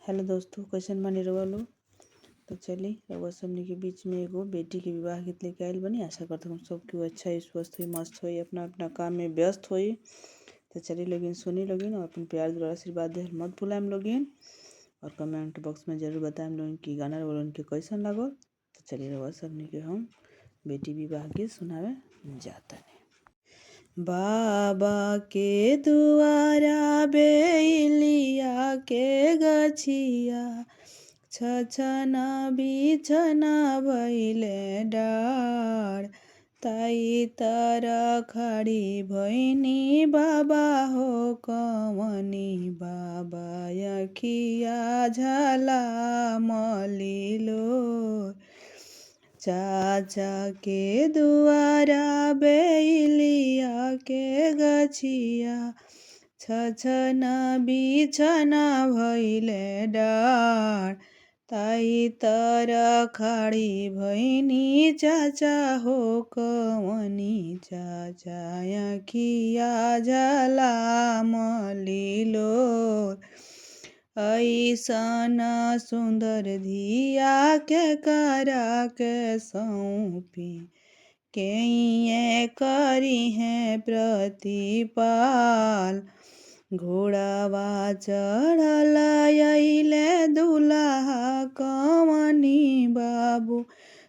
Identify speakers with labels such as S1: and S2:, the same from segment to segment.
S1: Hello दोस्तों, कैसन बानी रउआ लोग। तो चली रउआ सबनी के बीच में एगो बेटी के विवाह गीत लेके आइल बनी। आशा करता हूँ सब केहू अच्छा ही स्वस्थ हुई, मस्त हुई, अपना अपना काम में व्यस्त हुई। तो चली लोगिन, सुनी लोगिन, और अपन प्यार दुलार आशीर्वाद दे मत भुलाएम लोगिन। और कमेंट बॉक्स में जरूर बताएम लोगिन कि गाना रउआ लोगन के कैसन लागल। तो चली रउआ सबनी के हम बेटी विवाह गीत सुनावे जाता। बाबा के दुआरा बेलिया के गछिया, छछना बिछना भैले डार। ताई तर खड़ी भैनी बाबा हो कवनी, बाबा अखिया झला मलिलो। चाचा के दुआरा बेलिया के गछिया, छछना बिछना भैले डार। ताई तर खड़ी भैनी चाचा हो कवनी, चाचा अखिया झला मलिलो। ऐसन सुंदर धिया के करा के सौंपी, के ये करी है प्रतिपाल। घोड़ावा चढ़ल अइले दुल्हा कवनी, बाबू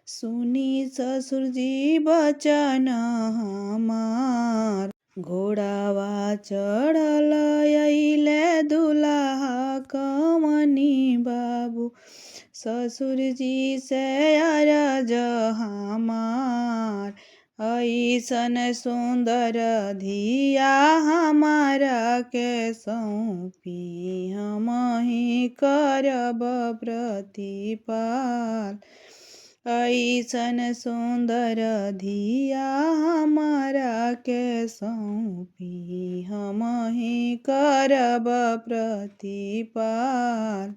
S1: सुनी ससुर जी बचन हमार। घोड़ावा चढ़ल अइले दुल्हा कवनी, बाबू ससुर जी से अरज हमार। ऐसन सुंदर धिया हमारा के सौंपी, हम ही करब प्रतिपाल। ऐसन सुंदर धिया हमारा के सौंपी, हम ही करब प्रतिपाल।